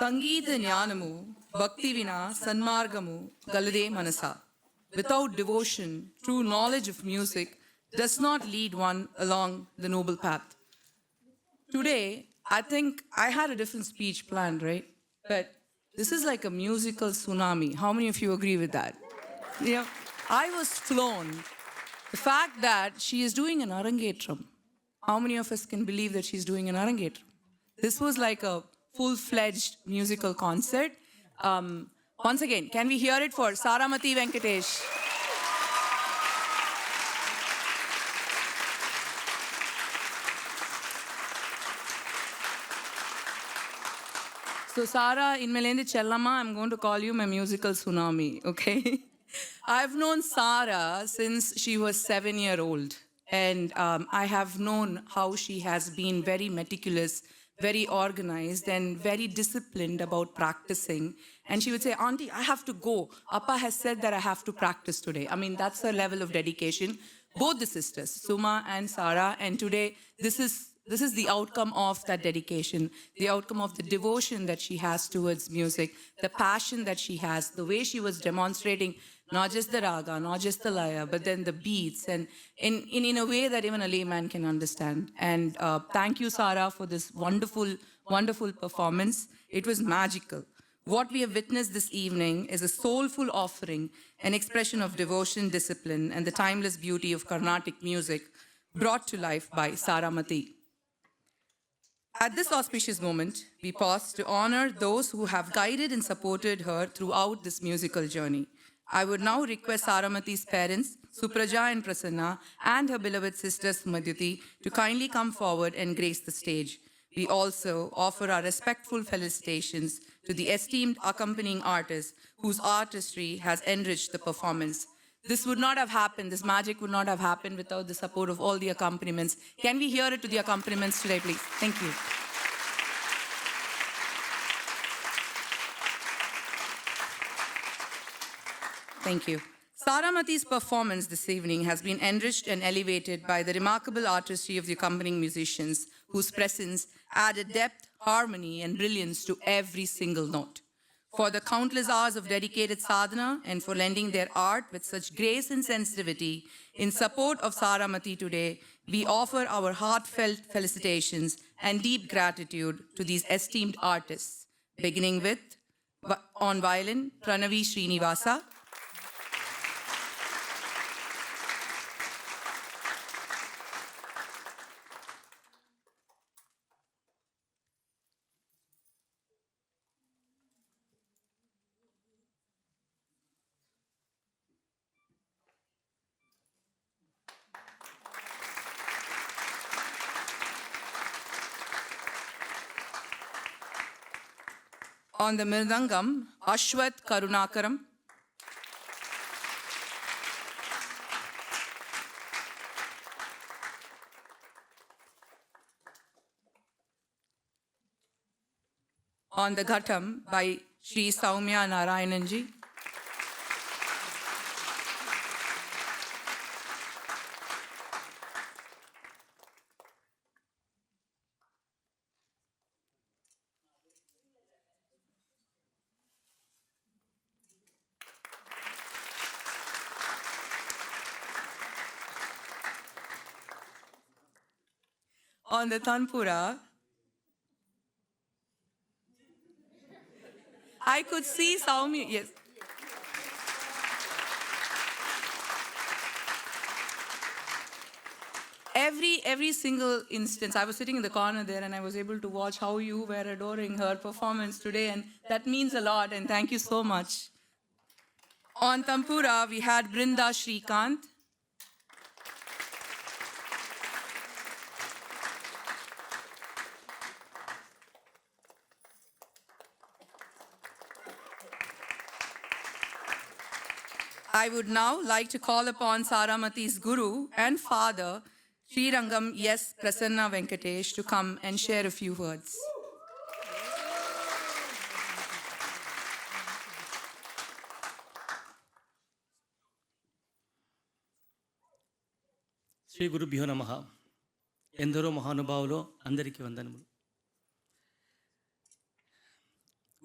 సంగీత జ్ఞానము భక్తి వినా సన్మార్గము గలదే మనసా. Without devotion, true knowledge of music does not lead one along the noble path. Today, I think I had a different speech planned, right? But this is like a musical tsunami. How many of you agree with that? Yeah. I was flown. The fact that she is doing an arangetram. How many of us can believe that she's doing an arangetram? This was like a full-fledged musical concert. Once again, can we hear it for Saramati Venkatesh? So Sara, in Melendi Chellama, I'm going to call you my musical tsunami, okay? I've known Sara since she was 7-year-old. And I have known how she has been very meticulous, very organized, and very disciplined about practicing. And she would say, Auntie, I have to go. Appa has said that I have to practice today. I mean, that's her level of dedication. Both the sisters, Suma and Sara, and today this is the outcome of that dedication, the outcome of the devotion that she has towards music, the passion that she has, the way she was demonstrating not just the raga, not just the laya, but then the beats, and in a way that even a layman can understand. And thank you, Sara, for this wonderful, wonderful performance. It was magical. What we have witnessed this evening is a soulful offering, an expression of devotion, discipline, and the timeless beauty of Carnatic music brought to life by Saramati. At this auspicious moment, we pause to honor those who have guided and supported her throughout this musical journey. I would now request Saramati's parents, Supraja and Prasanna, and her beloved sister Sumadyuti to kindly come forward and grace the stage. We also offer our respectful felicitations to the esteemed accompanying artists whose artistry has enriched the performance. This would not have happened, this magic would not have happened without the support of all the accompaniments. Can we hear it to the accompaniments today, please? Thank you. Thank you. Saramati's performance this evening has been enriched and elevated by the remarkable artistry of the accompanying musicians, whose presence added depth, harmony, and brilliance to every single note. For the countless hours of dedicated sadhana and for lending their art with such grace and sensitivity in support of Saramati today, we offer our heartfelt felicitations and deep gratitude to these esteemed artists, beginning with, on violin, Pranavi Srinivasa. On the Mirdangam, Ashwath Karunakaram. On the Ghatam by Sri Saumya Narayananji. On the Tanpura, I could see Saumya, yes. Every single instance, I was sitting in the corner there and I was able to watch how you were adoring her performance today, and that means a lot, and thank you so much. On Tampura, we had Brinda Shrikant. I would now like to call upon Saramati's guru and father, Sri Rangam S. Prasanna Venkatesh, to come and share a few words. Shri గురుభ్యో నమః. ఎందరో మహానుభావులు అందరికీ వందనములు.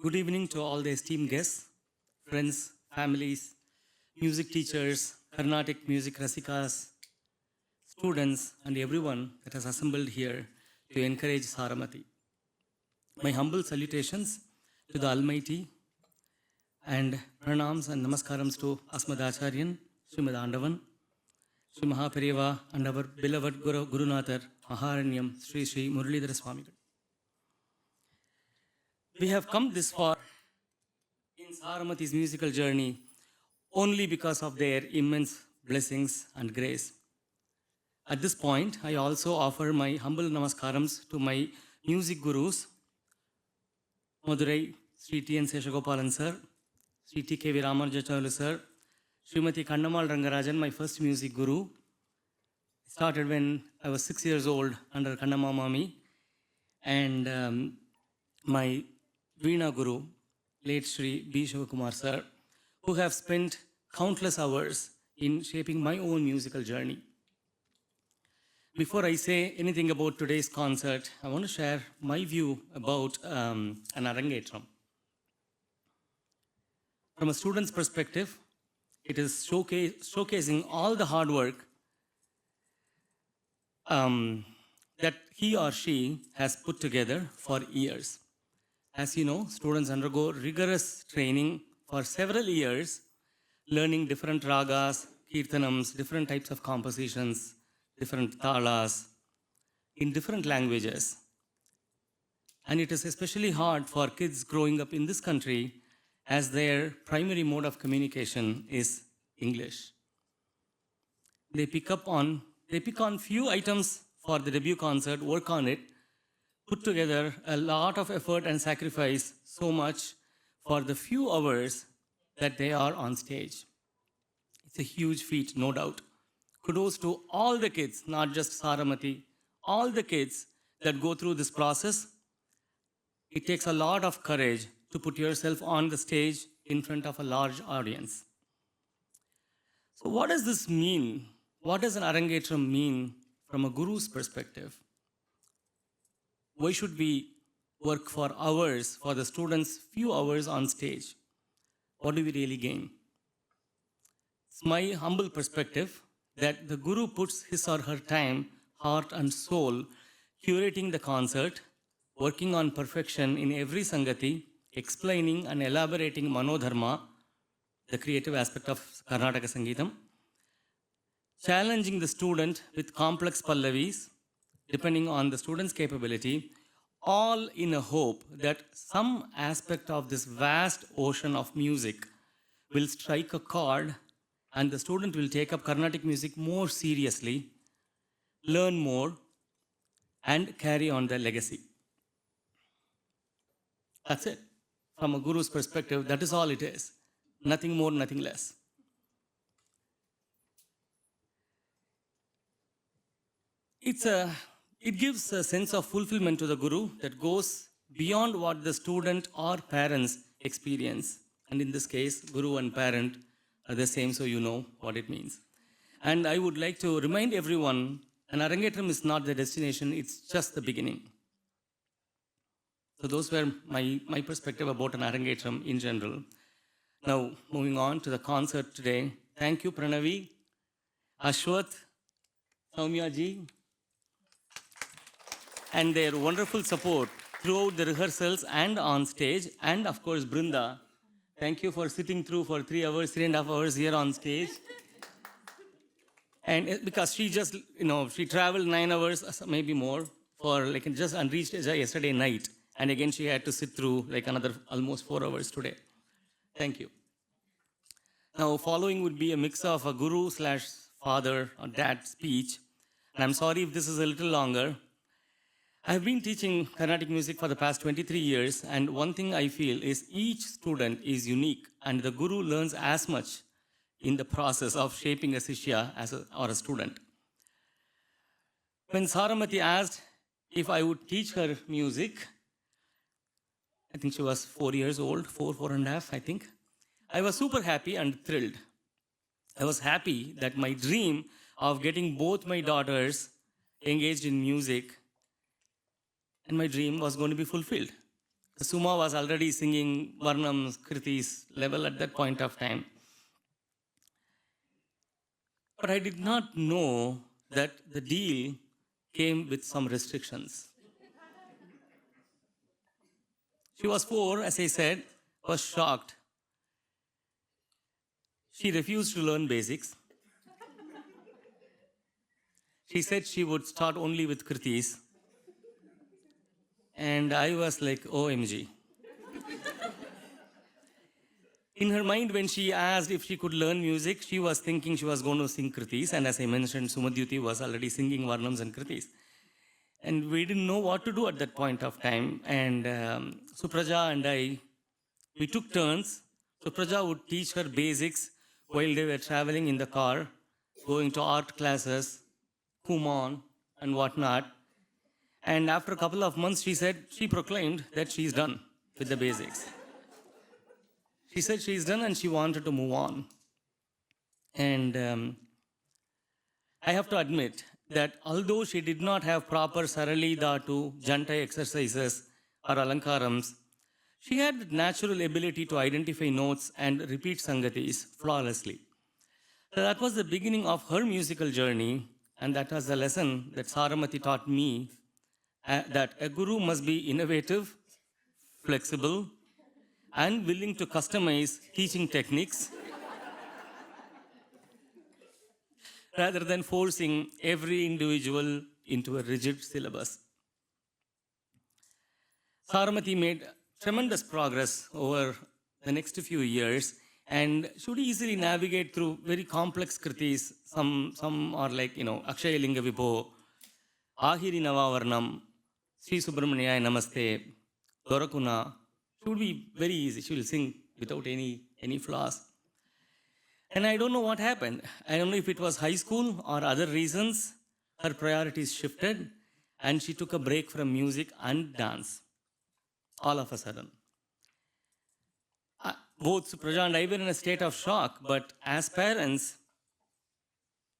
Good evening to all the esteemed guests, friends, families, music teachers, Carnatic music rasikas, students, and everyone that has assembled here to encourage Saramati. My humble salutations to the Almighty and pranams and namaskarams to Asmadacharyan, Srimad Andavan, Sri Mahaperiyava, and our beloved Guru Gurunathar, Maharanyam, Sri Sri Muralidhara Swami. We have come this far in Saramati's musical journey only because of their immense blessings and grace. At this point, I also offer my humble namaskarams to my music gurus, Madurai Sri T.N. Seshagopalan sir, Sri T.K.V. Ramanujacharya sir, Srimati Kandamal Rangarajan, my first music guru. Started when I was 6 years old under Kandama Mami, and my Veena Guru, late Sri B. Shivakumar sir, who have spent countless hours in shaping my own musical journey. Before I say anything about today's concert, I want to share my view about an Arangetram. From a student's perspective, it is showcasing all the hard work that he or she has put together for years. As you know, students undergo rigorous training for several years, learning different ragas, kirtanams, different types of compositions, different talas, in different languages. And it is especially hard for kids growing up in this country as their primary mode of communication is English. They pick on few items for the debut concert, work on it, put together a lot of effort and sacrifice so much for the few hours that they are on stage. It's a huge feat, no doubt. Kudos to all the kids, not just Saramati, all the kids that go through this process. It takes a lot of courage to put yourself on the stage in front of a large audience. So what does this mean? What does an Arangetram mean from a guru's perspective? Why should we work for hours for the students, few hours on stage? What do we really gain? It's my humble perspective that the guru puts his or her time, heart and soul curating the concert, working on perfection in every sangati, explaining and elaborating Manodharma, the creative aspect of Karnataka Sangeetam, challenging the student with complex pallavis, depending on the student's capability, all in a hope that some aspect of this vast ocean of music will strike a chord and the student will take up Carnatic music more seriously, learn more, and carry on the legacy. That's it. From a guru's perspective, that is all it is. Nothing more, nothing less. It gives a sense of fulfillment to the guru that goes beyond what the student or parents experience. And in this case, guru and parent are the same, so you know what it means. And I would like to remind everyone, an Arangetram is not the destination, it's just the beginning. So those were my perspective about an Arangetram in general. Now, moving on to the concert today. Thank you, Pranavi, Ashwath, Soumya ji, and their wonderful support throughout the rehearsals and on stage. And of course, Brinda, thank you for sitting through for 3 hours, 3.5 hours here on stage. And because she just, she traveled 9 hours, maybe more, for just and reached yesterday night. And again, she had to sit through another almost 4 hours today. Thank you. Now, following would be a mix of a guru/father or dad speech. And I'm sorry if this is a little longer. I've been teaching Carnatic music for the past 23 years, and one thing I feel is each student is unique, and the guru learns as much in the process of shaping a Sishya or a student. When Saramati asked if I would teach her music, I think she was 4 years old, 4.5, I think. I was super happy and thrilled. I was happy that my dream of getting both my daughters engaged in music and my dream was going to be fulfilled. Suma was already singing Varnam's, Kriti's level at that point of time. But I did not know that the deal came with some restrictions. She was 4, as I said, was shocked. She refused to learn basics. She said she would start only with Kritis. And I was like, OMG. In her mind, when she asked if she could learn music, she was thinking she was going to sing Kritis. And as I mentioned, Sumadyuti was already singing Varnams and Kritis. And we didn't know what to do at that point of time. And Supraja and I, we took turns. Supraja would teach her basics while they were traveling in the car, going to art classes, Kumon, and whatnot. And after a couple of months, she proclaimed that she's done with the basics. She said she's done and she wanted to move on. And I have to admit that although she did not have proper Sarali Dhatu, Jantai exercises, or Alankarams, she had the natural ability to identify notes and repeat Sangatis flawlessly. So that was the beginning of her musical journey, and that was the lesson that Saramati taught me, that a guru must be innovative, flexible, and willing to customize teaching techniques rather than forcing every individual into a rigid syllabus. Saramati made tremendous progress over the next few years and should easily navigate through very complex kritis. Some are like, Akshaya Linga Vibho, Ahiri Navavarnam, Sri Subramaniya Namaste, Dorakuna. Should be very easy. She will sing without any flaws. And I don't know what happened. I don't know if it was high school or other reasons. Her priorities shifted and she took a break from music and dance all of a sudden. Both Supraja and I were in a state of shock, but as parents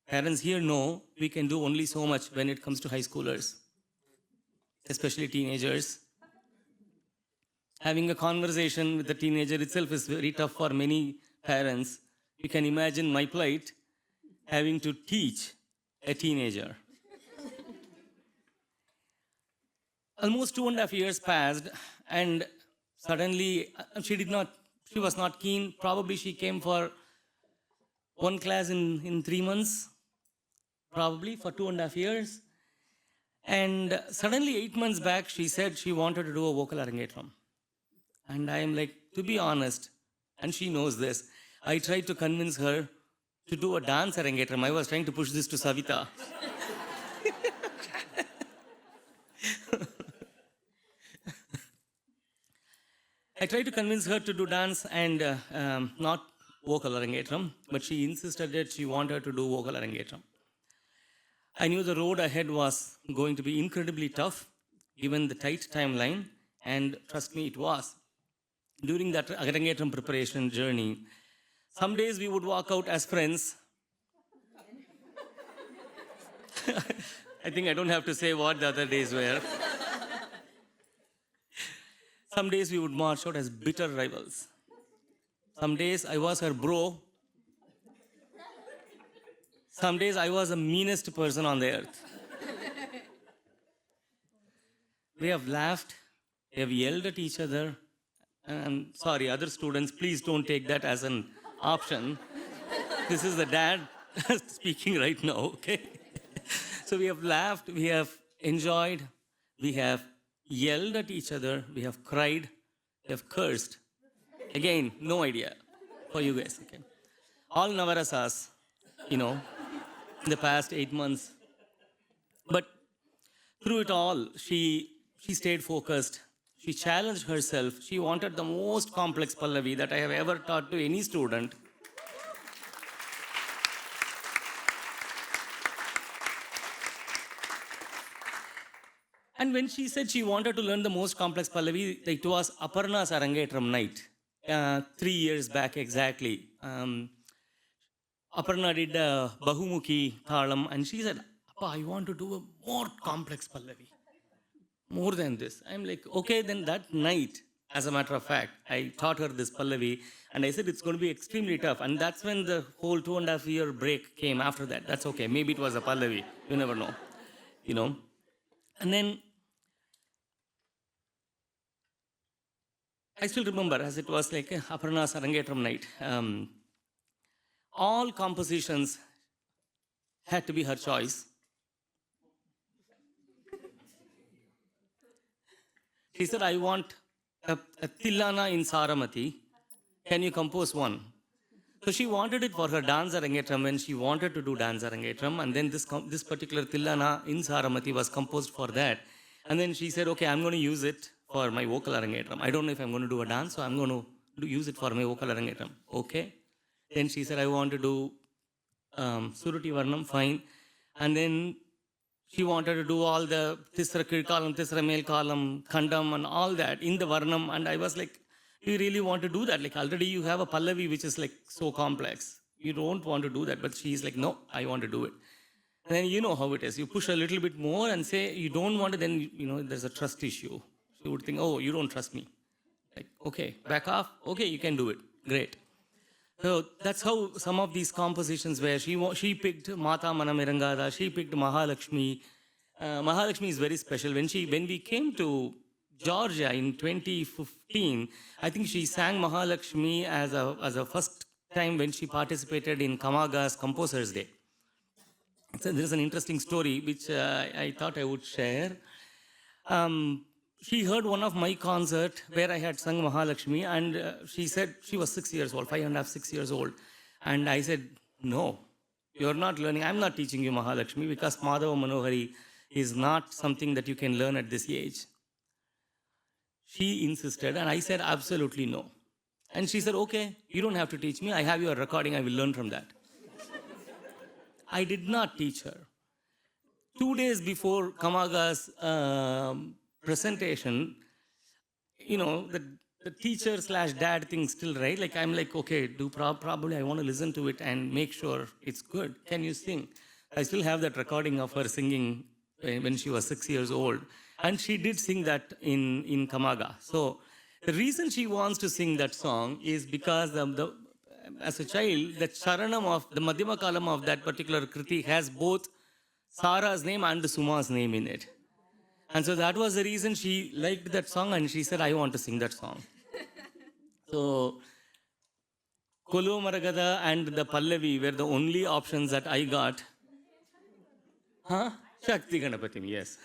here know we can do only so much when it comes to high schoolers, especially teenagers. Having a conversation with a teenager itself is very tough for many parents. You can imagine my plight having to teach a teenager. Almost 2.5 years passed, and suddenly she was not keen. Probably she came for one class in 3 months, probably for 2.5 years. And suddenly 8 months back, she said she wanted to do a vocal arangetram. And I am like, to be honest, and she knows this, I tried to convince her to do a dance arangetram. I was trying to push this to Savita. I tried to convince her to do dance and not vocal arangetram, but she insisted that she wanted to do vocal arangetram. I knew the road ahead was going to be incredibly tough, given the tight timeline, and trust me, it was. During that arangetram preparation journey, some days we would walk out as friends. I think I don't have to say what the other days were. Some days we would march out as bitter rivals. Some days I was her bro. Some days I was the meanest person on the earth. We have laughed, we have yelled at each other. And sorry, other students, please don't take that as an option. This is the dad speaking right now, okay? So we have laughed, we have enjoyed, we have yelled at each other, we have cried, we have cursed. Again, no idea for you guys, okay? All Navarasas, in the past 8 months. But through it all, she stayed focused. She challenged herself. She wanted the most complex Pallavi that I have ever taught to any student. And when she said she wanted to learn the most complex Pallavi, it was Aparna's Arangetram night, 3 years back exactly. Aparna did Bahumukhi Thalam, and she said, Appa, I want to do a more complex Pallavi. more than this. I'm like, okay, then that night, as a matter of fact, I taught her this Pallavi, and I said it's going to be extremely tough. And that's when the whole 2.5 year break came after that. That's okay. Maybe it was a Pallavi. You never know. You know. And then I still remember as it was like Aparna's Arangetram night. All compositions had to be her choice. She said, I want a Tillana in Saramati. Can you compose one? So she wanted it for her dance arangetram when she wanted to do dance arangetram. And then this particular Tillana in Saramati was composed for that. And then she said, okay, I'm going to use it for my vocal arangetram. I don't know if I'm going to do a dance, so I'm going to use it for my vocal arangetram. Okay. Then she said, I want to do Suruti Varnam, fine. And then she wanted to do all the Tisra Kir column, Tisra Mel column, Khandam and all that in the Varnam. And I was like, do you really want to do that? Like already you have a Pallavi which is like so complex. You don't want to do that. But she's like, no, I want to do it. And then you know how it is. You push a little bit more and say you don't want it, then there's a trust issue. She would think, oh, you don't trust me. Like, okay, back off. Okay, you can do it. Great. So that's how some of these compositions were. She picked Mata Manamirangada, she picked Mahalakshmi. Mahalakshmi is very special. When we came to Georgia in 2015, I think she sang Mahalakshmi as a first time when she participated in Kamaga's Composers Day. So there's an interesting story which I thought I would share. She heard one of my concert where I had sung Mahalakshmi, and she said she was 6 years old, 5.5, 6 years old. And I said, no, you're not learning. I'm not teaching you Mahalakshmi because Madhava Manohari is not something that you can learn at this age. She insisted, and I said, absolutely no. And she said, okay, you don't have to teach me. I have your recording. I will learn from that. I did not teach her. 2 days before Kamaga's presentation, the teacher / dad thing still, right? Like, I'm like, okay, probably I want to listen to it and make sure it's good. Can you sing? I still have that recording of her singing when she was 6 years old. And she did sing that in Kamaga. So the reason she wants to sing that song is because as a child, the charanam of the Madhyama Kalam of that particular Kriti has both Sara's name and Suma's name in it. And so that was the reason she liked that song, and she said, I want to sing that song. So Kolu Maragada and the Pallavi were the only options that I got. Shakti Ganapatim, yes.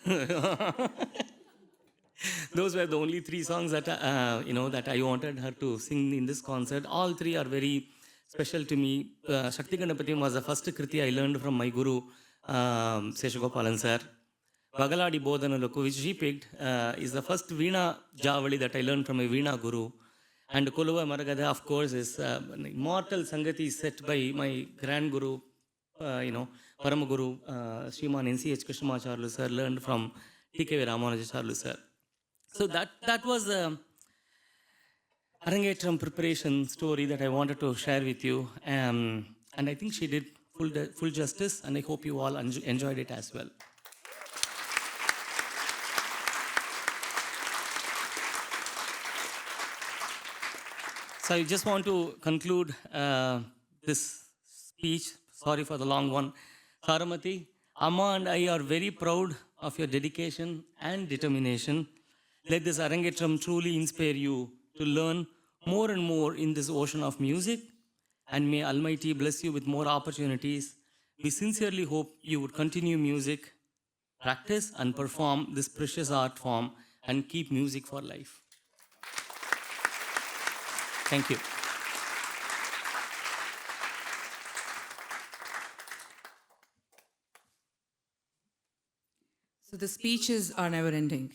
Those were the only 3 songs that that I wanted her to sing in this concert. All 3 are very special to me. Shakti Ganapatim was the first Kriti I learned from my guru, Seshagopalan sir. Vagaladi Bodhanaluku, which she picked, is the first Veena Javali that I learned from a Veena guru. And Koluva Maragada, of course, is an immortal Sangati set by my grand guru, Paramaguru, Sriman N.C.H. Krishnamacharlu sir, learned from T.K.V. Ramanujacharlu sir. So that was the Arangetram preparation story that I wanted to share with you. And I think she did full justice, and I hope you all enjoyed it as well. So I just want to conclude this speech. Sorry for the long one. Saramati, Amma and I are very proud of your dedication and determination. Let this Arangetram truly inspire you to learn more and more in this ocean of music, and may Almighty bless you with more opportunities. We sincerely hope you would continue music, practice and perform this precious art form, and keep music for life. Thank you. So the speeches are never ending.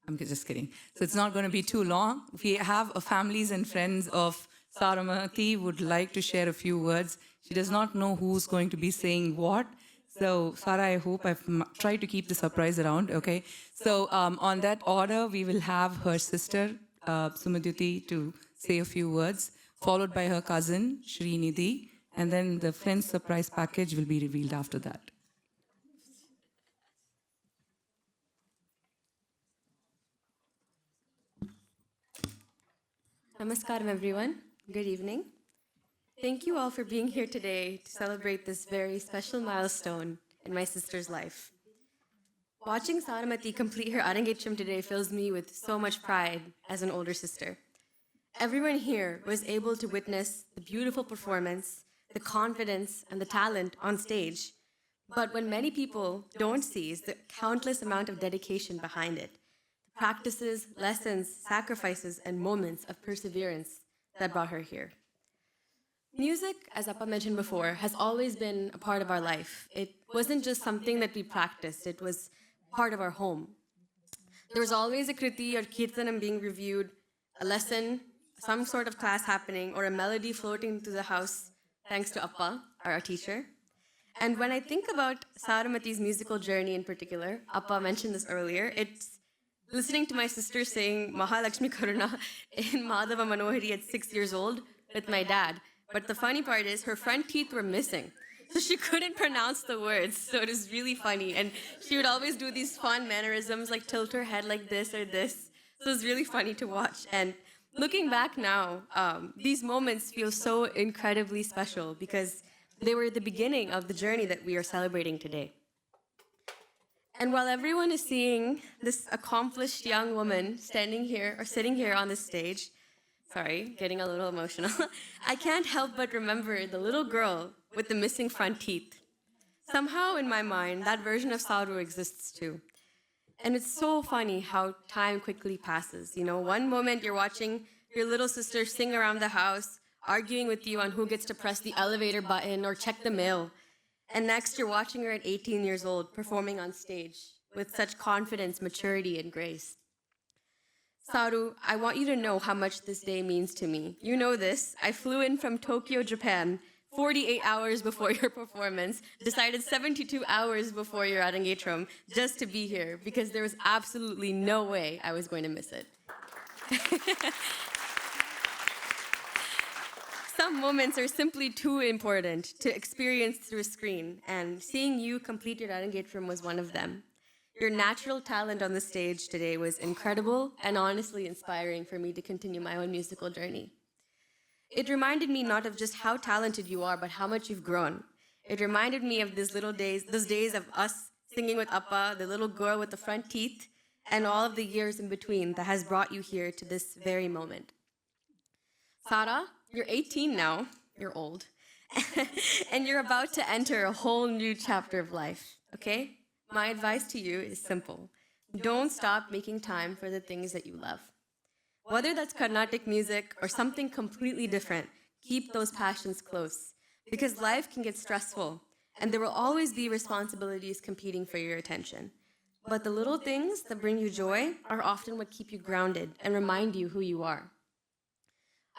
I'm just kidding. So it's not going to be too long. We have families and friends of Saramati would like to share a few words. She does not know who's going to be saying what. So Sara, I hope I've tried to keep the surprise around, okay? So on that order, we will have her sister, Sumadyuti, to say a few words, followed by her cousin, Srinidhi, and then the friend's surprise package will be revealed after that. Namaskaram, everyone. Good evening. Thank you all for being here today to celebrate this very special milestone in my sister's life. Watching Saramati complete her Arangetram today fills me with so much pride as an older sister. Everyone here was able to witness the beautiful performance, the confidence, and the talent on stage. But what many people don't see is the countless amount of dedication behind it. The practices, lessons, sacrifices, and moments of perseverance that brought her here. Music, as Appa mentioned before, has always been a part of our life. It wasn't just something that we practiced, it was part of our home. There was always a kriti or kirtanam being reviewed, a lesson, some sort of class happening, or a melody floating through the house, thanks to Appa, our teacher. And when I think about Saramati's musical journey in particular, Appa mentioned this earlier, it's listening to my sister sing Mahalakshmi Karuna in Madhava Manohari at 6 years old with my dad. But the funny part is her front teeth were missing. So she couldn't pronounce the words. So it was really funny. And she would always do these fun mannerisms like tilt her head like this or this. So it was really funny to watch. And looking back now, these moments feel so incredibly special because they were the beginning of the journey that we are celebrating today. And while everyone is seeing this accomplished young woman standing here or sitting here on the stage, sorry, getting a little emotional, I can't help but remember the little girl with the missing front teeth. Somehow in my mind, that version of Saru exists too. And it's so funny how time quickly passes. You know, one moment you're watching your little sister sing around the house, arguing with you on who gets to press the elevator button or check the mail. And next you're watching her at 18 years old performing on stage with such confidence, maturity, and grace. Saru, I want you to know how much this day means to me. You know this. I flew in from Tokyo, Japan, 48 hours before your performance, decided 72 hours before your Arangetram just to be here because there was absolutely no way I was going to miss it. Some moments are simply too important to experience through a screen, and seeing you complete your Arangetram was one of them. Your natural talent on the stage today was incredible and honestly inspiring for me to continue my own musical journey. It reminded me not of just how talented you are, but how much you've grown. It reminded me of those days of us singing with Appa, the little girl with the front teeth, and all of the years in between that has brought you here to this very moment. Sara, you're 18 now, you're old, and you're about to enter a whole new chapter of life, okay? My advice to you is simple. Don't stop making time for the things that you love. Whether that's Carnatic music or something completely different, keep those passions close because life can get stressful and there will always be responsibilities competing for your attention. But the little things that bring you joy are often what keep you grounded and remind you who you are.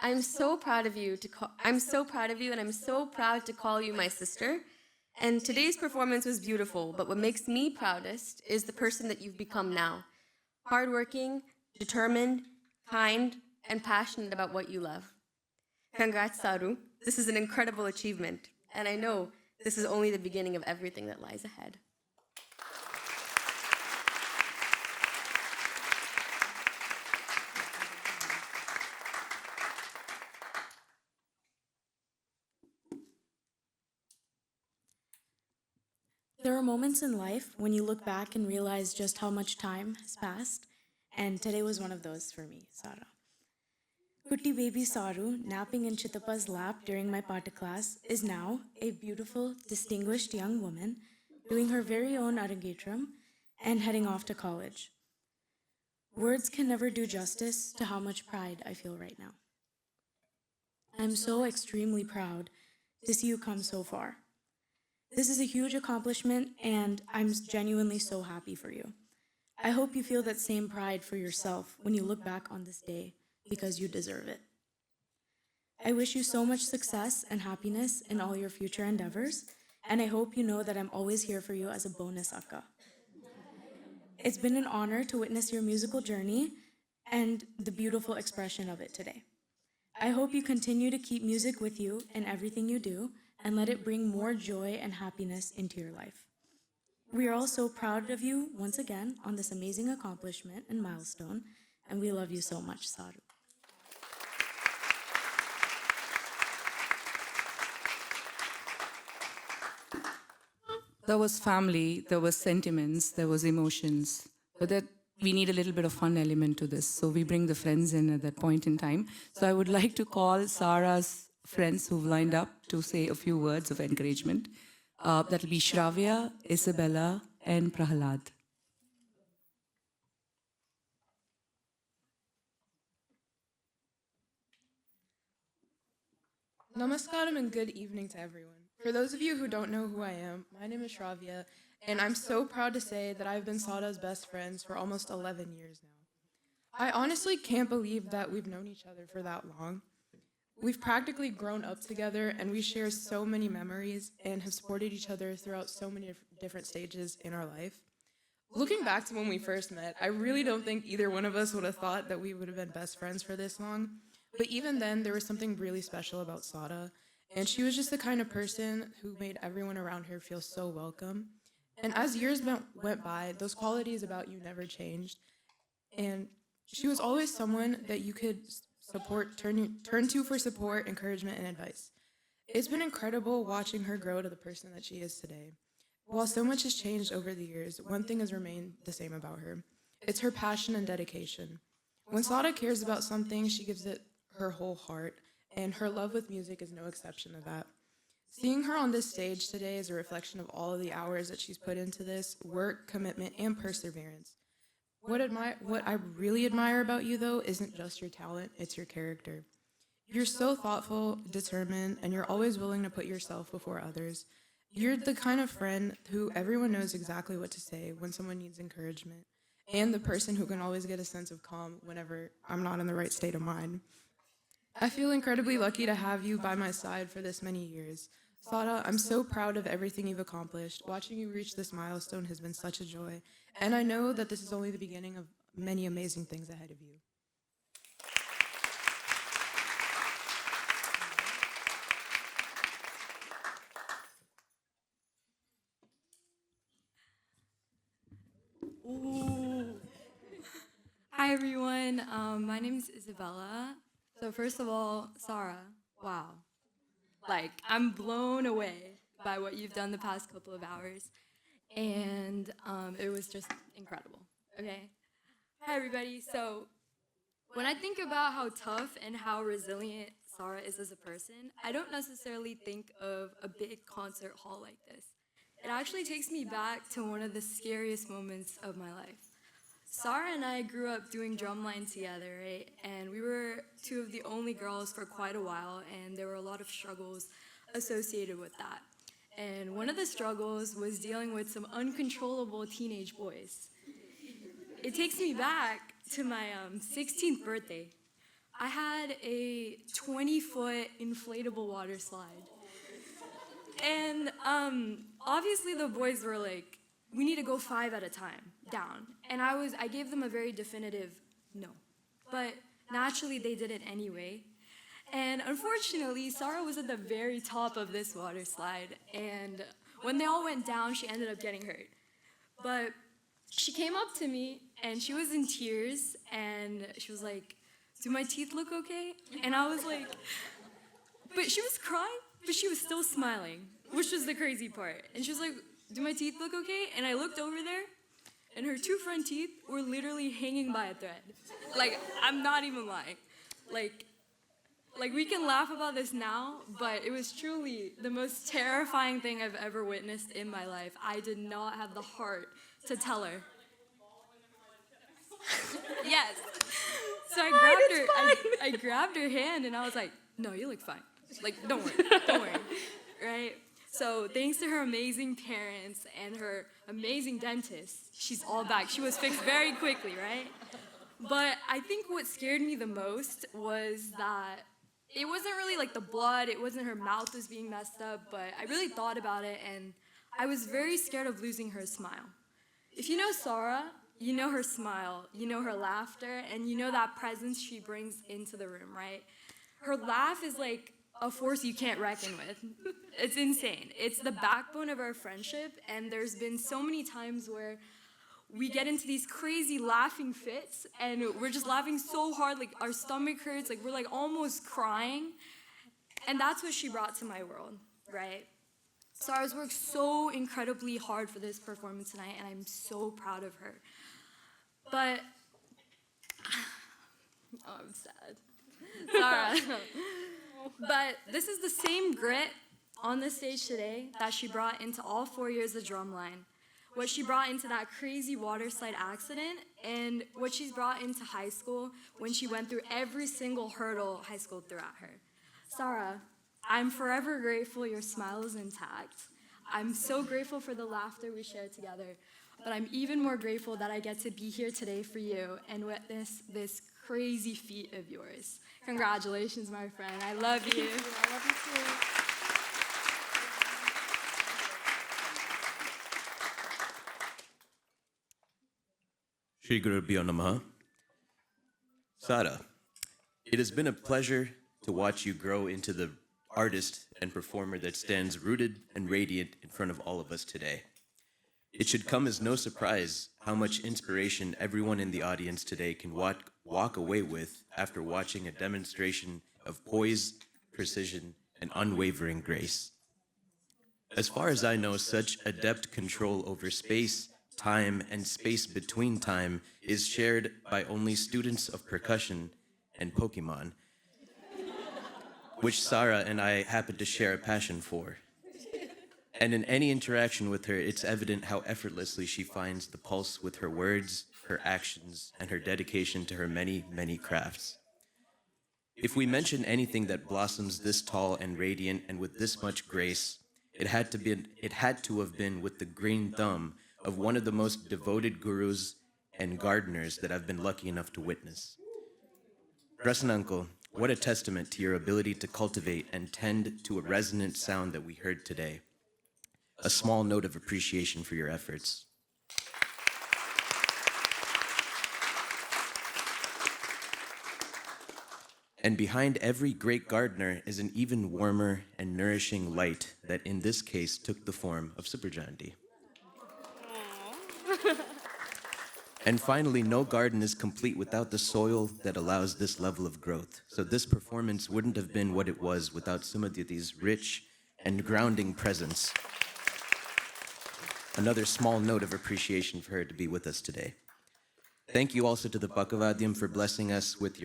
I'm so proud of you and I'm so proud to call you my sister. And today's performance was beautiful, but what makes me proudest is the person that you've become now. Hardworking, determined, kind, and passionate about what you love. Congrats, Saru. This is an incredible achievement, and I know this is only the beginning of everything that lies ahead. There are moments in life when you look back and realize just how much time has passed, and today was one of those for me, Sara. Kutti baby Saru, napping in Chitappa's lap during my Pata class, is now a beautiful, distinguished young woman doing her very own Arangetram and heading off to college. Words can never do justice to how much pride I feel right now. I'm so extremely proud to see you come so far. This is a huge accomplishment, and I'm genuinely so happy for you. I hope you feel that same pride for yourself when you look back on this day, because you deserve it. I wish you so much success and happiness in all your future endeavors, and I hope you know that I'm always here for you as a bonus akka. It's been an honor to witness your musical journey and the beautiful expression of it today. I hope you continue to keep music with you in everything you do, and let it bring more joy and happiness into your life. We are all so proud of you once again on this amazing accomplishment and milestone, and we love you so much, Saru. There was family, there was sentiments, there was emotions. But that we need a little bit of fun element to this. So we bring the friends in at that point in time. So I would like to call Sarah's friends who've lined up to say a few words of encouragement. That'll be Shravya, Isabella, and Prahalad. Namaskaram and good evening to everyone. For those of you who don't know who I am, my name is Shravya, and I'm so proud to say that I've been Sada's best friends for almost 11 years now. I honestly can't believe that we've known each other for that long. We've practically grown up together, and we share so many memories and have supported each other throughout so many different stages in our life. Looking back to when we first met, I really don't think either one of us would have thought that we would have been best friends for this long. But even then, there was something really special about Sada, and she was just the kind of person who made everyone around her feel so welcome. And as years went by, those qualities about you never changed, and she was always someone that you could turn to for support, encouragement, and advice. It's been incredible watching her grow to the person that she is today. While so much has changed over the years, one thing has remained the same about her. It's her passion and dedication. When Sada cares about something, she gives it her whole heart, and her love with music is no exception to that. Seeing her on this stage today is a reflection of all of the hours that she's put into this work, commitment, and perseverance. What I really admire about you, though, isn't just your talent, it's your character. You're so thoughtful, determined, and you're always willing to put yourself before others. You're the kind of friend who everyone knows exactly what to say when someone needs encouragement, and the person who can always get a sense of calm whenever I'm not in the right state of mind. I feel incredibly lucky to have you by my side for this many years. Sada, I'm so proud of everything you've accomplished. Watching you reach this milestone has been such a joy, and I know that this is only the beginning of many amazing things ahead of you. Hi everyone, my name is Isabella. So first of all, Sarah, wow. Like, I'm blown away by what you've done the past couple of hours. And it was just incredible, okay? Hi everybody, so when I think about how tough and how resilient Sarah is as a person, I don't necessarily think of a big concert hall like this. It actually takes me back to one of the scariest moments of my life. Sarah and I grew up doing drumline together, right? And we were two of the only girls for quite a while, and there were a lot of struggles associated with that. And one of the struggles was dealing with some uncontrollable teenage boys. It takes me back to my 16th birthday. I had a 20-foot inflatable water slide. And obviously the boys were like, we need to go 5 at a time, down. And I gave them a very definitive no. But naturally they did it anyway. And unfortunately, Sarah was at the very top of this water slide. And when they all went down, she ended up getting hurt. But she came up to me and she was in tears and she was like, do my teeth look okay? And I was like, but she was crying, but she was still smiling, which was the crazy part. And she was like, do my teeth look okay? And I looked over there, and her 2 front teeth were literally hanging by a thread. Like, I'm not even lying. Like we can laugh about this now, but it was truly the most terrifying thing I've ever witnessed in my life. I did not have the heart to tell her. Yes. So I grabbed her hand, and I was like, no, you look fine. Like, don't worry, right? So thanks to her amazing parents and her amazing dentist, she's all back. She was fixed very quickly, right? But I think what scared me the most was that it wasn't really like the blood, it wasn't her mouth was being messed up, but I really thought about it and I was very scared of losing her smile. If you know Sarah, you know her smile, you know her laughter, and you know that presence she brings into the room, right? Her laugh is like a force you can't reckon with. It's insane. It's the backbone of our friendship, and there's been so many times where we get into these crazy laughing fits, and we're just laughing so hard, like our stomach hurts, like we're like almost crying, and that's what she brought to my world, right? Sarah's worked so incredibly hard for this performance tonight, and I'm so proud of her. But, oh, I'm sad. Sarah. But this is the same grit on the stage today that she brought into all 4 years of Drumline. What she brought into that crazy water slide accident, and what she's brought into high school when she went through every single hurdle high school threw at her. Sarah, I'm forever grateful your smile is intact. I'm so grateful for the laughter we shared together, but I'm even more grateful that I get to be here today for you and witness this crazy feat of yours. Congratulations, my friend. I love you. I love you too. Shri Guru Bhyo Namaha. Sada, it has been a pleasure to watch you grow into the artist and performer that stands rooted and radiant in front of all of us today. It should come as no surprise how much inspiration everyone in the audience today can walk away with after watching a demonstration of poise, precision, and unwavering grace. As far as I know, such adept control over space, time, and space between time is shared by only students of percussion and Pokemon, which Sarah and I happen to share a passion for. And in any interaction with her, it's evident how effortlessly she finds the pulse with her words, her actions, and her dedication to her many, many crafts. If we mention anything that blossoms this tall and radiant and with this much grace, it had to have been with the green thumb of one of the most devoted gurus and gardeners that I've been lucky enough to witness. Prasanna Uncle, what a testament to your ability to cultivate and tend to a resonant sound that we heard today. A small note of appreciation for your efforts. And behind every great gardener is an even warmer and nourishing light that in this case took the form of Suprajanti. And finally, no garden is complete without the soil that allows this level of growth. So this performance wouldn't have been what it was without Sumaditi's rich and grounding presence. Another small note of appreciation for her to be with us today. Thank you also to the Pakavadyam for blessing us with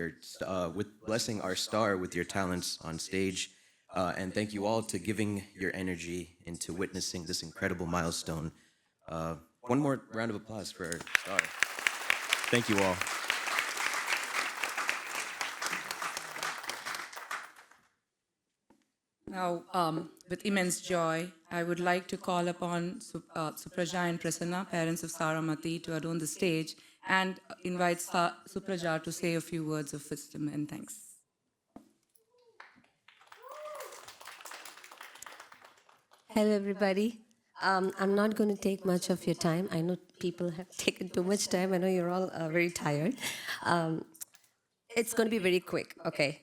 blessing our star with your talents on stage. And thank you all to giving your energy into witnessing this incredible milestone. One more round of applause for our star. Thank you all. Now, with immense joy, I would like to call upon Supraja and Prasanna, parents of Saramati, to adorn the stage and invite Supraja to say a few words of wisdom and thanks. Hello, everybody. I'm not going to take much of your time. I know people have taken too much time. I know you're all very tired. It's going to be very quick, okay?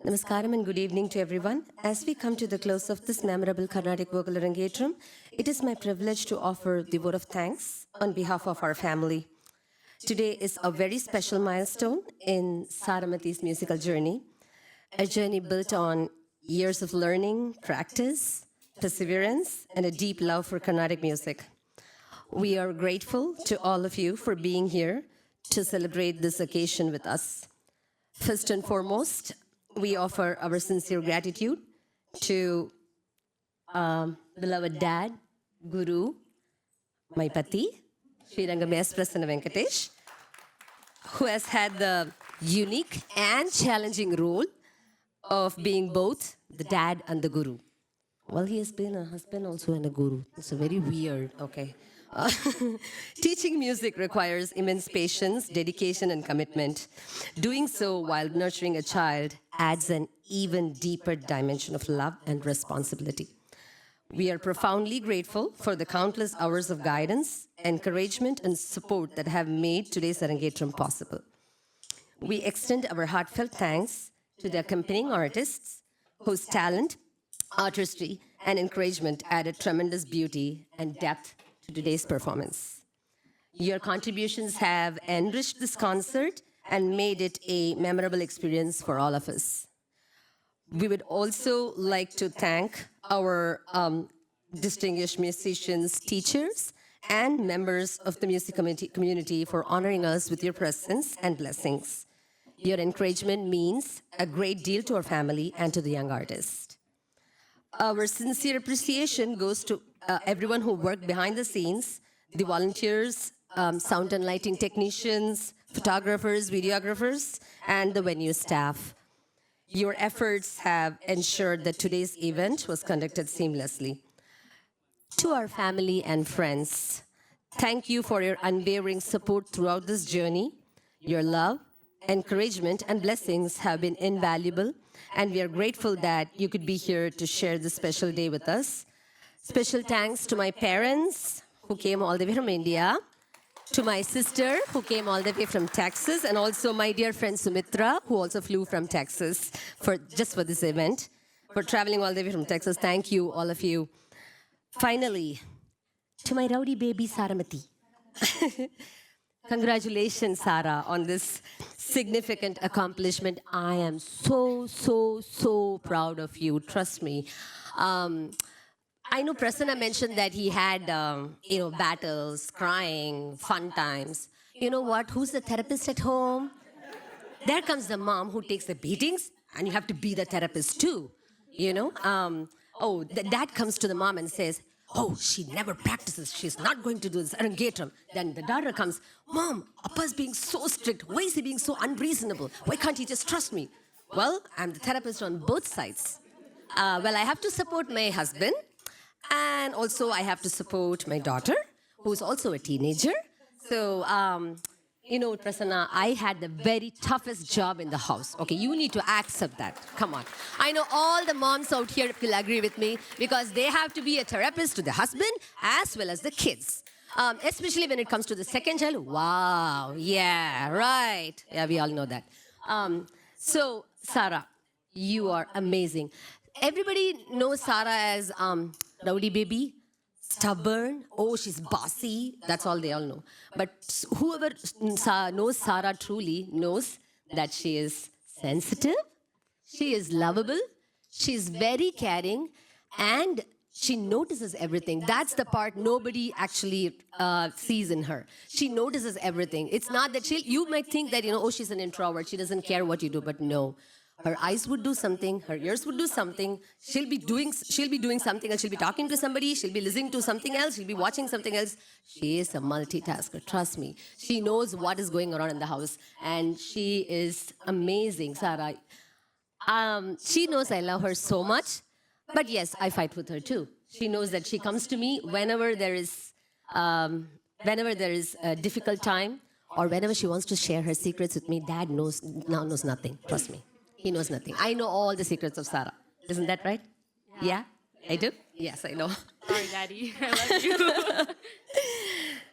Namaskaram and good evening to everyone. As we come to the close of this memorable Carnatic Vocal Arangetram, it is my privilege to offer the vote of thanks on behalf of our family. Today is a very special milestone in Saramati's musical journey, a journey built on years of learning, practice, perseverance, and a deep love for Carnatic music. We are grateful to all of you for being here to celebrate this occasion with us. First and foremost, we offer our sincere gratitude to beloved dad, Guru, my pati, Sri Rangamayas Prasanna Venkatesh, who has had the unique and challenging role of being both the dad and the Guru. Well, he has been a husband also and a Guru. It's a very weird, okay. Teaching music requires immense patience, dedication, and commitment. Doing so while nurturing a child adds an even deeper dimension of love and responsibility. We are profoundly grateful for the countless hours of guidance, encouragement, and support that have made today's Arangetram possible. We extend our heartfelt thanks to the accompanying artists whose talent, artistry, and encouragement added tremendous beauty and depth to today's performance. Your contributions have enriched this concert and made it a memorable experience for all of us. We would also like to thank our distinguished musicians, teachers, and members of the music community for honoring us with your presence and blessings. Your encouragement means a great deal to our family and to the young artist. Our sincere appreciation goes to everyone who worked behind the scenes, the volunteers, sound and lighting technicians, photographers, videographers, and the venue staff. Your efforts have ensured that today's event was conducted seamlessly. To our family and friends, thank you for your unwavering support throughout this journey. Your love, encouragement, and blessings have been invaluable, and we are grateful that you could be here to share this special day with us. Special thanks to my parents, who came all the way from India, to my sister, who came all the way from Texas, and also my dear friend Sumitra, who also flew from Texas just for this event, for traveling all the way from Texas. Thank you, all of you. Finally, to my rowdy baby, Saramati. Congratulations, Sara, on this significant accomplishment. I am so, so, so proud of you. Trust me. I know Prasanna mentioned that he had, battles, crying, fun times. You know what? Who's the therapist at home? There comes the mom who takes the beatings, and you have to be the therapist too. The dad comes to the mom and says, "Oh, she never practices. She's not going to do this Arangetram." Then the daughter comes, "Mom, Appa's being so strict. Why is he being so unreasonable? Why can't he just trust me?" Well, I'm the therapist on both sides. I have to support my husband, and also I have to support my daughter, who's also a teenager. So, Prasanna, I had the very toughest job in the house. Okay, you need to accept that. Come on. I know all the moms out here will agree with me, because they have to be a therapist to the husband as well as the kids. Especially when it comes to the second child. Wow, yeah, right. Yeah, we all know that. So, Sara, you are amazing. Everybody knows Sara as rowdy baby, stubborn. Oh, she's bossy. That's all they all know. But whoever knows Sara truly knows that she is sensitive, she is lovable, she's very caring, and she notices everything. That's the part nobody actually sees in her. She notices everything. It's not that you might think that, she's an introvert, she doesn't care what you do, but no. Her eyes would do something, her ears would do something, she'll be doing something, and she'll be talking to somebody, she'll be listening to something else, she'll be watching something else. She is a multitasker, trust me. She knows what is going on in the house, and she is amazing, Sara. She knows I love her so much, but yes, I fight with her too. She knows that she comes to me whenever there is a difficult time, or whenever she wants to share her secrets with me. Dad knows nothing, trust me. He knows nothing. I know all the secrets of Sara. Isn't that right? Yeah? I do? Yes, I know. Sorry, Daddy. I love you.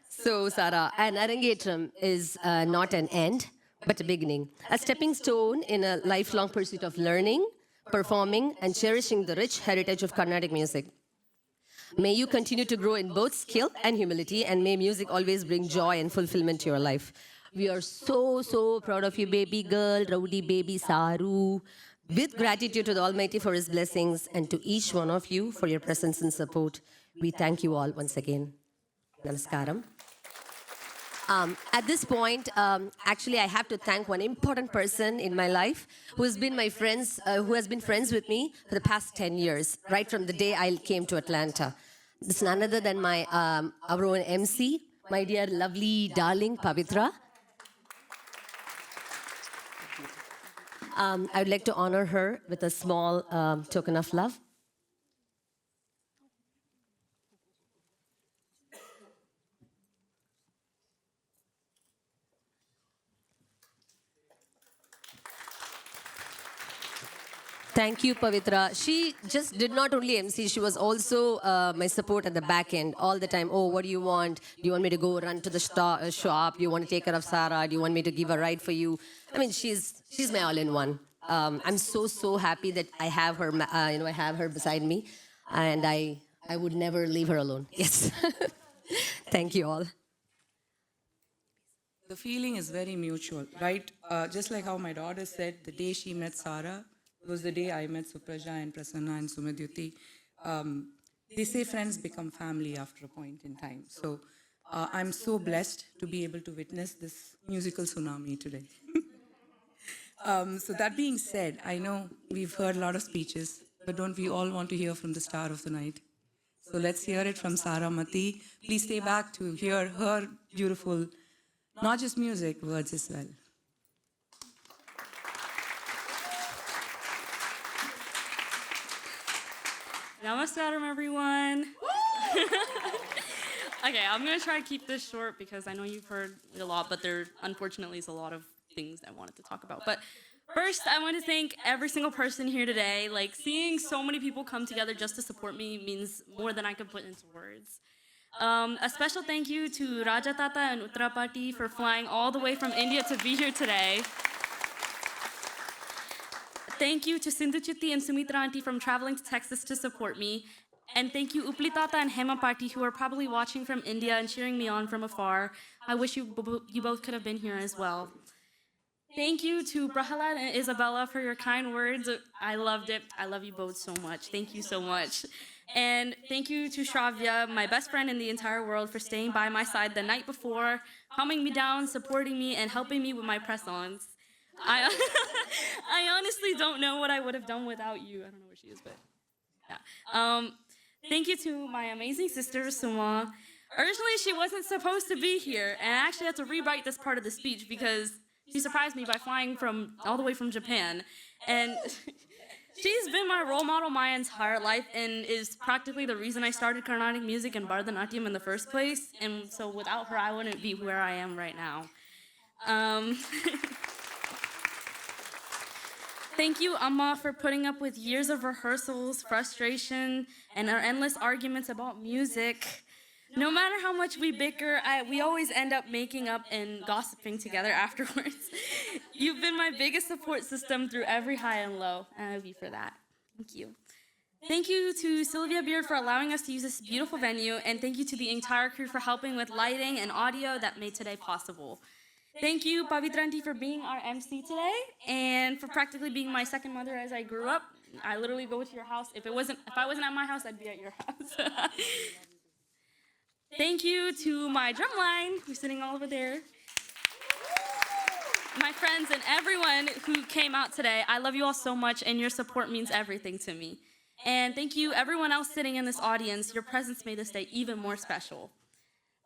So, Sara, an Arangetram is not an end, but a beginning. A stepping stone in a lifelong pursuit of learning, performing, and cherishing the rich heritage of Carnatic music. May you continue to grow in both skill and humility, and may music always bring joy and fulfillment to your life. We are so, so proud of you, baby girl, rowdy baby Saru. With gratitude to the Almighty for His blessings, and to each one of you for your presence and support, we thank you all once again. Namaskaram. At this point, actually, I have to thank one important person in my life who has been friends with me for the past 10 years, right from the day I came to Atlanta. This is none other than our own MC, my dear, lovely, darling Pavitra. I would like to honor her with a small token of love. Thank you, Pavitra. She just did not only MC, she was also my support at the back end all the time. Oh, what do you want? Do you want me to go run to the shop? Do you want to take care of Sara? Do you want me to give a ride for you? I mean, she's my all-in-one. I'm so happy that I have her. I have her beside me, and I would never leave her alone. Yes. Thank you all. The feeling is very mutual, right? Just like how my daughter said, the day she met Sara was the day I met Supraja and Prasanna and Sumadyuti. they say friends become family after a point in time. So I'm so blessed to be able to witness this musical tsunami today. So that being said, I know we've heard a lot of speeches, but don't we all want to hear from the star of the night? So let's hear it from Saramati. Please stay back to hear her beautiful, not just music, words as well. Namaskaram, everyone. Okay, I'm gonna try to keep this short because I know you've heard it a lot, but there unfortunately is a lot of things I wanted to talk about. But first, I want to thank every single person here today. Like, seeing so many people come together just to support me means more than I could put into words. A special thank you to Raja Tata and Uttarapati for flying all the way from India to be here today. Thank you to Sindhu Chitti and Sumitra Auntie from traveling to Texas to support me. And thank you Upli Tata and Hema Party, who are probably watching from India and cheering me on from afar. I wish you both could have been here as well. Thank you to Prahalad and Isabella for your kind words. I loved it. I love you both so much. Thank you so much. And thank you to Shravya, my best friend in the entire world, for staying by my side the night before, calming me down, supporting me, and helping me with my press-ons. I honestly don't know what I would have done without you. I don't know where she is, but yeah. Thank you to my amazing sister, Suma. Originally, she wasn't supposed to be here, and I actually had to rewrite this part of the speech because she surprised me by flying all the way from Japan. And she's been my role model my entire life and is practically the reason I started Carnatic music and Bharatanatyam in the first place. And so without her, I wouldn't be where I am right now. Thank you, Amma, for putting up with years of rehearsals, frustration, and our endless arguments about music. No matter how much we bicker, we always end up making up and gossiping together afterwards. You've been my biggest support system through every high and low, and I love you for that. Thank you. Thank you to Sylvia Beard for allowing us to use this beautiful venue, and thank you to the entire crew for helping with lighting and audio that made today possible. Thank you, Pavitranti, for being our MC today, and for practically being my second mother as I grew up. I literally go to your house. If I wasn't at my house, I'd be at your house. Thank you to my drumline, who's sitting all over there. My friends and everyone who came out today, I love you all so much, and your support means everything to me. And thank you, everyone else sitting in this audience. Your presence made this day even more special.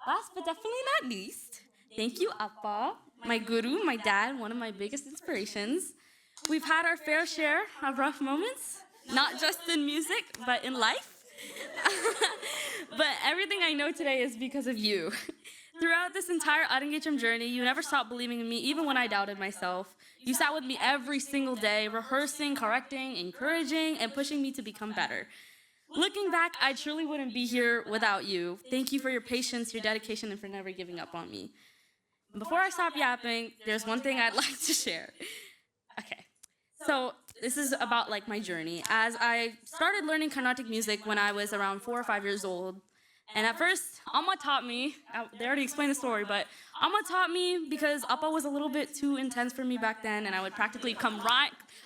Last but definitely not least, thank you, Appa, my guru, my dad, one of my biggest inspirations. We've had our fair share of rough moments, not just in music, but in life. But everything I know today is because of you. Throughout this entire Arangecham journey, you never stopped believing in me, even when I doubted myself. You sat with me every single day, rehearsing, correcting, encouraging, and pushing me to become better. Looking back, I truly wouldn't be here without you. Thank you for your patience, your dedication, and for never giving up on me. Before I stop yapping, there's one thing I'd like to share. Okay, so this is about like my journey. As I started learning Carnatic music when I was around 4 or 5 years old, and at first, Amma taught me, they already explained the story, but Amma taught me because Appa was a little bit too intense for me back then, and I would practically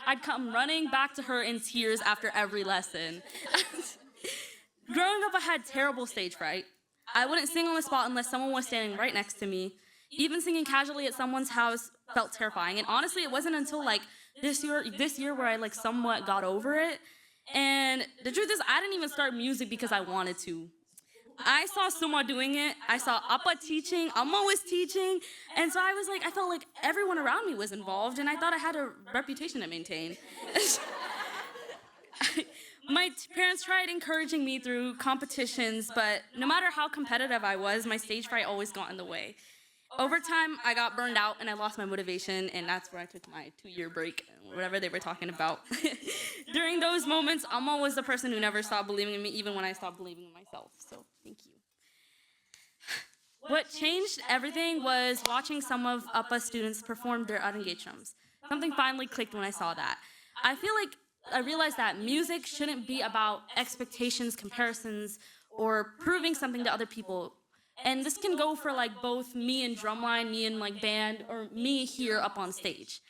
I'd come running back to her in tears after every lesson. Growing up, I had terrible stage fright. I wouldn't sing on the spot unless someone was standing right next to me. Even singing casually at someone's house felt terrifying. And honestly, it wasn't until like this year where I like somewhat got over it. And the truth is, I didn't even start music because I wanted to. I saw Suma doing it. I saw Appa teaching. Amma was teaching. And so I felt like everyone around me was involved. And I thought I had a reputation to maintain. My parents tried encouraging me through competitions, but no matter how competitive I was, my stage fright always got in the way. Over time, I got burned out and I lost my motivation, and that's where I took my 2-year break, whatever they were talking about. During those moments, Amma was the person who never stopped believing in me, even when I stopped believing in myself, so thank you. What changed everything was watching some of Appa's students perform their Arangetrams. Something finally clicked when I saw that. I realized that music shouldn't be about expectations, comparisons, or proving something to other people. And this can go for like both me and drumline, me and like band, or me here up on stage.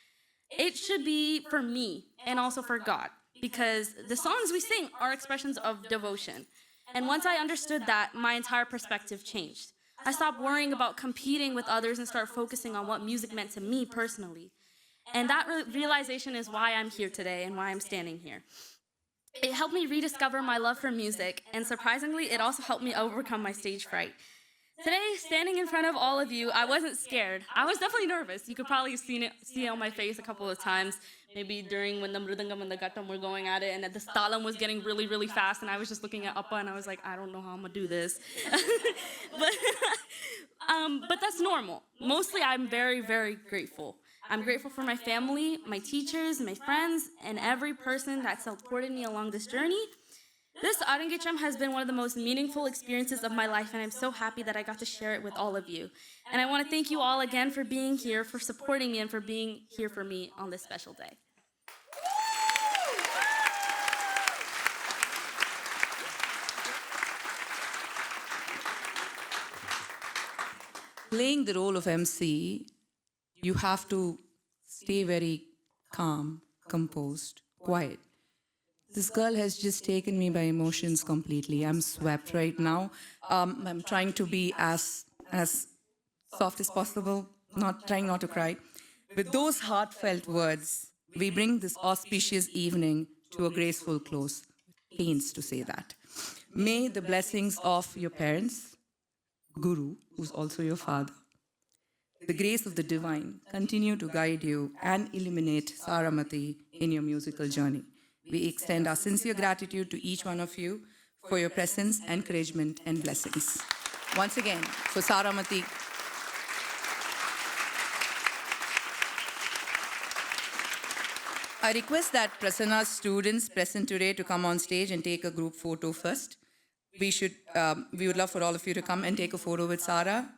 It should be for me and also for God, because the songs we sing are expressions of devotion. And once I understood that, my entire perspective changed. I stopped worrying about competing with others and started focusing on what music meant to me personally. And that realization is why I'm here today and why I'm standing here. It helped me rediscover my love for music, and surprisingly, it also helped me overcome my stage fright. Today, standing in front of all of you, I wasn't scared. I was definitely nervous. You could probably see it on my face a couple of times, maybe during when the mridangam and the gattam were going at it, and the talam was getting really, really fast, and I was just looking at Appa, and I was like, I don't know how I'm gonna do this. But that's normal. Mostly, I'm very, very grateful. I'm grateful for my family, my teachers, my friends, and every person that supported me along this journey. This Arangetram has been one of the most meaningful experiences of my life, and I'm so happy that I got to share it with all of you. And I want to thank you all again for being here, for supporting me, and for being here for me on this special day. Playing the role of MC, you have to stay very calm, composed, quiet. This girl has just taken me by emotions completely. I'm swept right now. I'm trying to be as soft as possible, trying not to cry. With those heartfelt words, we bring this auspicious evening to a graceful close. Pains to say that. May the blessings of your parents, Guru, who's also your father, the grace of the divine continue to guide you and illuminate Saramati in your musical journey. We extend our sincere gratitude to each one of you for your presence, encouragement, and blessings. Once again, for Saramati. I request that Prasanna's students present today to come on stage and take a group photo first. We would love for all of you to come and take a photo with Sara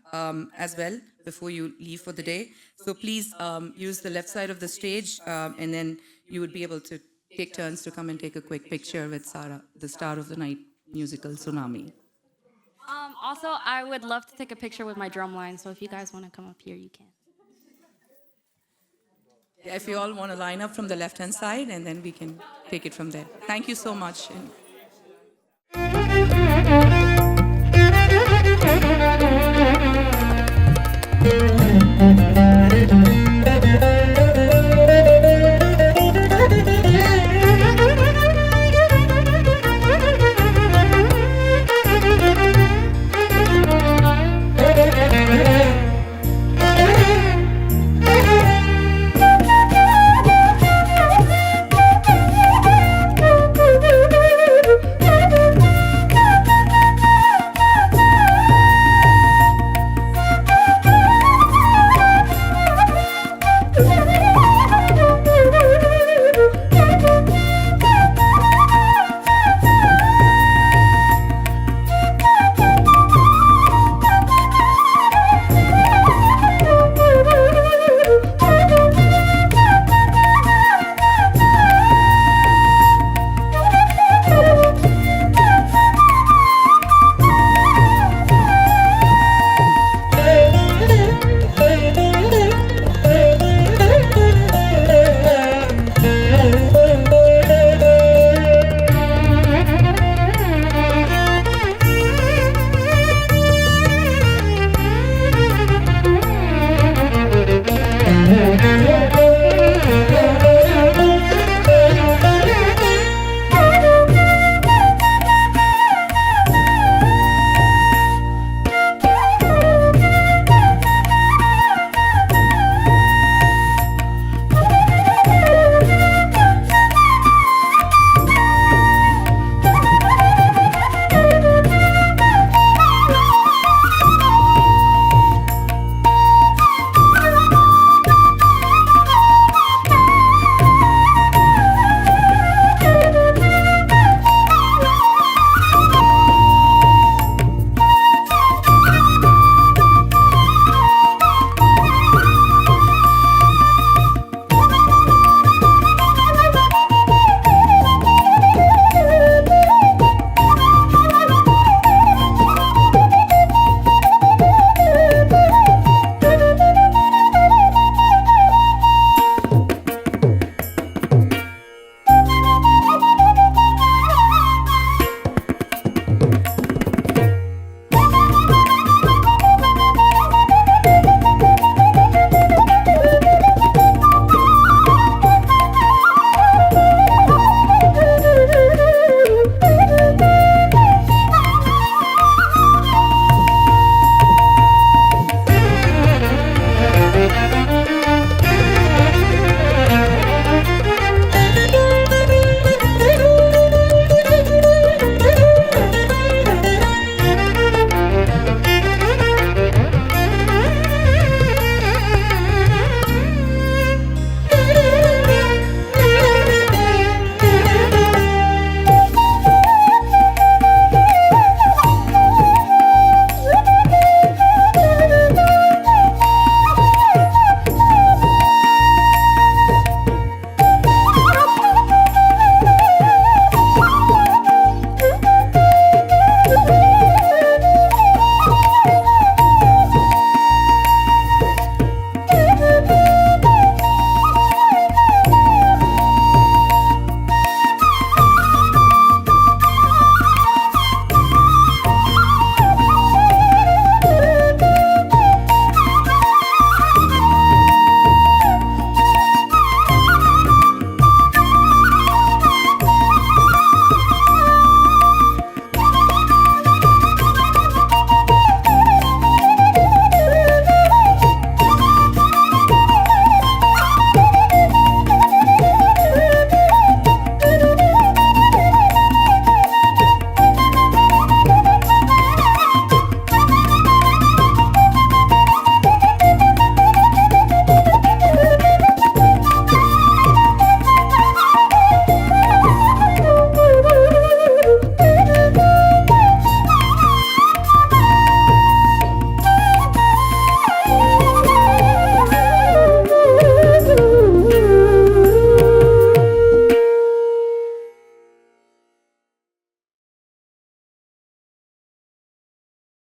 as well before you leave for the day. So please use the left side of the stage, and then you would be able to take turns to come and take a quick picture with Sara, the star of the night musical Tsunami. Also, I would love to take a picture with my drum line, so if you guys want to come up here, you can. If you all want to line up from the left-hand side, and then we can take it from there. Thank you so much. Thank you.